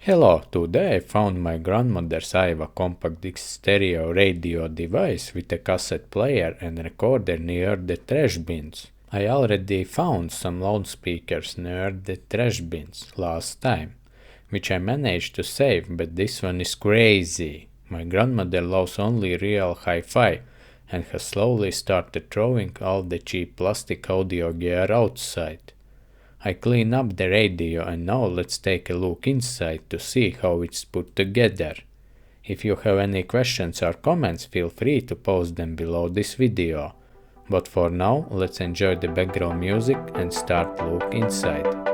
Hello, today I found my grandmother's Aiwa compact disc stereo radio device with a cassette player and recorder near the trash bins. I already found some loudspeakers near the trash bins last time, which I managed to save, but this one is crazy. My grandmother loves only real hi-fi and has slowly started throwing all the cheap plastic audio gear outside. I clean up the radio and now let's take a look inside to see how it's put together. If you have any questions or comments, feel free to post them below this video. But for now, let's enjoy the background music and start look inside.